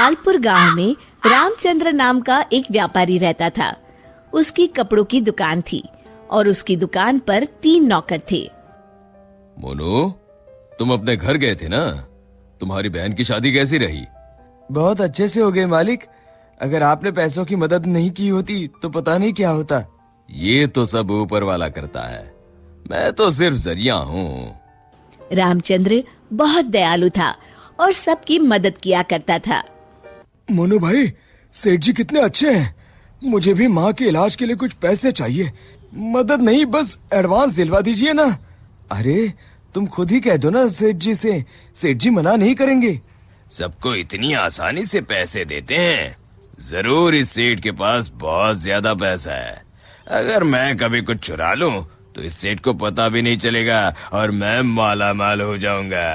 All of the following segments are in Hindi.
लालपुर गांव में रामचंद्र नाम का एक व्यापारी रहता था। उसकी कपड़ों की दुकान थी और उसकी दुकान पर 3 नौकर थे। मोनू, तुम अपने घर गए थे ना? तुम्हारी बहन की शादी कैसी रही? बहुत अच्छे से हो गए मालिक। अगर आपने पैसों की मदद नहीं की होती तो पता नहीं क्या होता। ये तो सब ऊपर वाला करता है, मैं तो सिर्फ जरिया हूँ। रामचंद्र बहुत दयालु था और सबकी मदद किया करता था। मोनू भाई, सेठ जी कितने अच्छे हैं। मुझे भी माँ के इलाज के लिए कुछ पैसे चाहिए। मदद नहीं, बस एडवांस दिलवा दीजिए ना। अरे तुम खुद ही कह दो ना सेठ जी से, सेठ जी मना नहीं करेंगे। सबको इतनी आसानी से पैसे देते हैं? जरूर इस सेठ के पास बहुत ज्यादा पैसा है। अगर मैं कभी कुछ चुरा लूं तो इस सेठ को पता भी नहीं चलेगा और मैं माला माल हो जाऊंगा।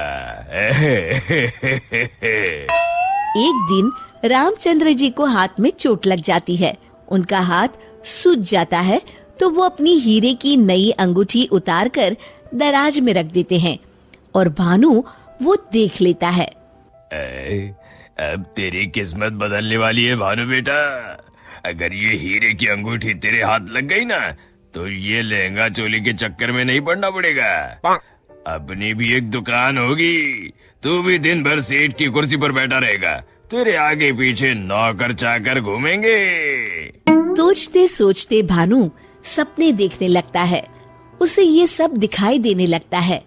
एक दिन रामचंद्र जी को हाथ में चोट लग जाती है। उनका हाथ सूज जाता है तो वो अपनी हीरे की नई अंगूठी उतारकर दराज में रख देते हैं और भानु वो देख लेता है। अब तेरी किस्मत बदलने वाली है भानु बेटा। अगर ये हीरे की अंगूठी तेरे हाथ लग गई ना तो ये लहंगा चोली के चक्कर में नहीं पड़ना पड़ेगा। अपनी भी एक दुकान होगी, तू भी दिन भर सेठ की कुर्सी पर बैठा रहेगा, तेरे आगे पीछे नौकर चाकर घूमेंगे। सोचते सोचते भानु सपने देखने लगता है। उसे ये सब दिखाई देने लगता है।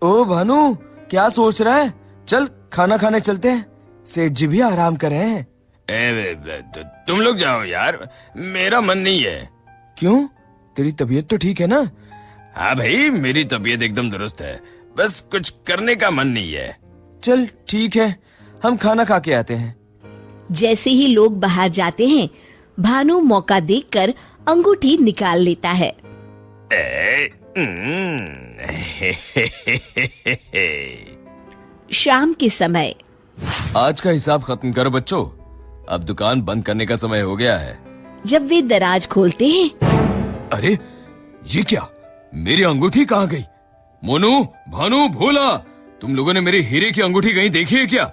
ओ भानु, क्या सोच रहा है? चल खाना खाने चलते हैं, सेठ जी भी आराम कर रहे हैं। तुम लोग जाओ यार, मेरा मन नहीं है। क्यों? तेरी तबीयत तो ठीक है ना? हाँ भाई, मेरी तबीयत एकदम दुरुस्त है, बस कुछ करने का मन नहीं है। चल ठीक है, हम खाना खा के आते हैं। जैसे ही लोग बाहर जाते हैं, भानु मौका देखकर अंगूठी निकाल लेता है। शाम के समय। आज का हिसाब खत्म करो बच्चों, अब दुकान बंद करने का समय हो गया है। जब वे दराज खोलते हैं, अरे ये क्या, मेरी अंगूठी कहाँ गई? मोनू, भानु, भोला, तुम लोगों ने मेरी हीरे की अंगूठी कहीं देखी है क्या?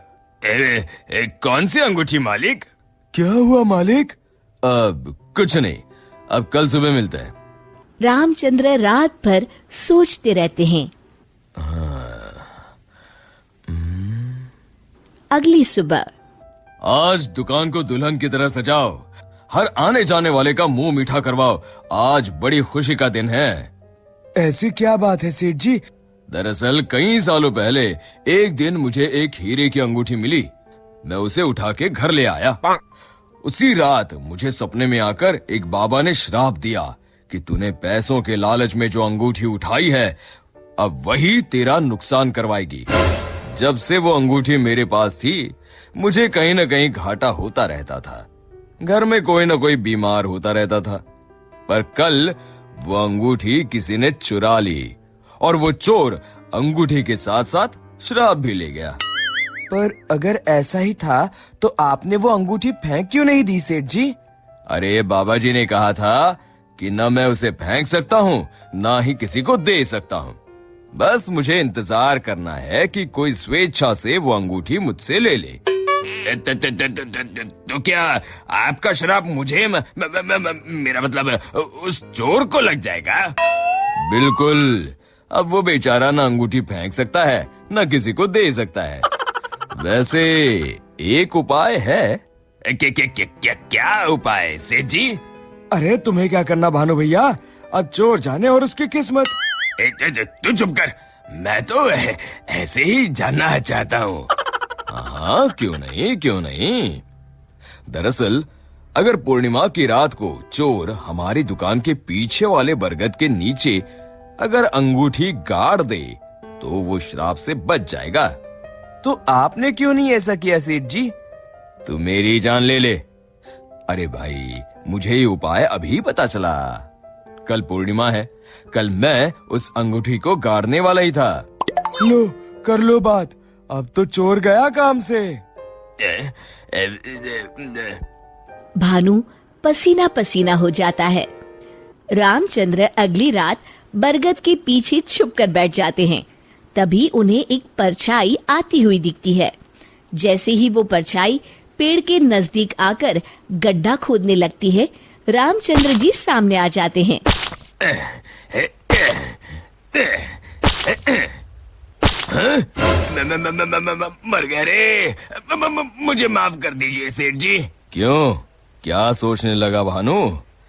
कौन सी अंगूठी मालिक? क्या हुआ मालिक? अब कुछ नहीं, अब कल सुबह मिलते हैं। रामचंद्र रात भर सोचते रहते हैं। अगली सुबह। आज दुकान को दुल्हन की तरह सजाओ, हर आने जाने वाले का मुंह मीठा करवाओ, आज बड़ी खुशी का दिन है। ऐसी क्या बात है सेठ जी? दरअसल कई सालों पहले एक दिन मुझे एक हीरे की अंगूठी मिली। मैं उसे उठा के घर ले आया। उसी रात मुझे सपने में आकर एक बाबा ने श्राप दिया कि तूने पैसों के लालच में जो अंगूठी उठाई है, अब वही तेरा नुकसान करवाएगी। जब से वो अंगूठी मेरे पास थी, मुझे कहीं न कहीं घाटा होता रहता था। घर में कोई न कोई बीमार होता रहता था। पर कल वो अंगूठी किसी ने चुरा ली और वो चोर अंगूठी के साथ साथ श्राप भी ले गया। पर अगर ऐसा ही था तो आपने वो अंगूठी फेंक क्यों नहीं दी सेठ जी? अरे बाबा जी ने कहा था कि न मैं उसे फेंक सकता हूँ, ना ही किसी को दे सकता हूँ। बस मुझे इंतजार करना है कि कोई स्वेच्छा से वो अंगूठी मुझसे ले ले। तो क्या आपका श्राप मुझे मेरा मतलब उस चोर को लग जाएगा? बिल्कुल। अब वो बेचारा ना अंगूठी फेंक सकता है, न किसी को दे सकता है। वैसे एक उपाय है। क्या उपाय सेठ जी? अरे तुम्हें क्या करना भानु भैया, अब चोर जाने और उसकी किस्मत। तू चुप कर, मैं तो ऐसे ही जानना चाहता हूँ। हाँ, क्यों नहीं, क्यों नहीं। दरअसल अगर पूर्णिमा की रात को चोर हमारी दुकान के पीछे वाले बरगद के नीचे अगर अंगूठी गाड़ दे तो वो श्राप से बच जाएगा। तो आपने क्यों नहीं ऐसा किया सेठ जी? तू मेरी जान ले ले। अरे भाई, मुझे ये उपाय अभी पता चला। कल पूर्णिमा है, कल मैं उस अंगूठी को गाड़ने वाला ही था। लो, कर लो बात, अब तो चोर गया काम से। भानु पसीना पसीना हो जाता है। रामचंद्र अगली रात बरगद के पीछे छुपकर बैठ जाते हैं। तभी उन्हें एक परछाई आती हुई दिखती है। जैसे ही वो परछाई पेड़ के नजदीक आकर गड्ढा खोदने लगती है, रामचंद्र जी सामने आ जाते हैं। मर गए रे। मुझे माफ कर दीजिए सेठ जी। क्यों, क्या सोचने लगा भानु?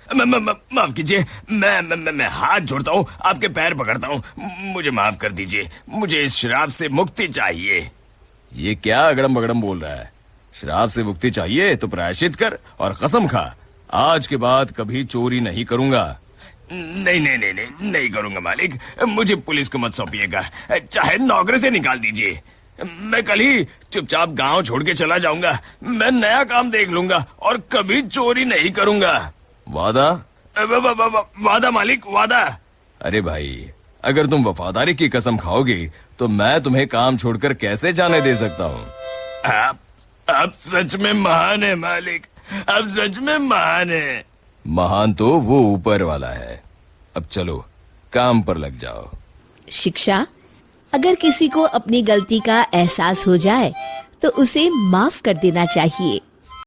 माफ कीजिए, मैं हाथ जोड़ता हूँ, आपके पैर पकड़ता हूँ, मुझे माफ कर दीजिए। मुझे इस शराब से मुक्ति चाहिए। ये क्या अगड़म बगड़म बोल रहा है? शराब से मुक्ति चाहिए तो प्रायश्चित कर और कसम खा, आज के बाद कभी चोरी नहीं करूंगा। नहीं नहीं नहीं नहीं नहीं करूंगा मालिक, मुझे पुलिस को मत सौंपिएगा, चाहे नौकरी से निकाल दीजिए। मैं कल ही चुपचाप गांव छोड़ के चला जाऊंगा। मैं नया काम देख लूंगा और कभी चोरी नहीं करूंगा। वादा? वादा मालिक, वादा। अरे भाई, अगर तुम वफादारी की कसम खाओगे तो मैं तुम्हें काम छोड़कर कैसे जाने दे सकता हूँ? आप सच में महान है मालिक, आप सच में महान है। महान तो वो ऊपर वाला है। अब चलो काम पर लग जाओ। शिक्षा: अगर किसी को अपनी गलती का एहसास हो जाए तो उसे माफ कर देना चाहिए।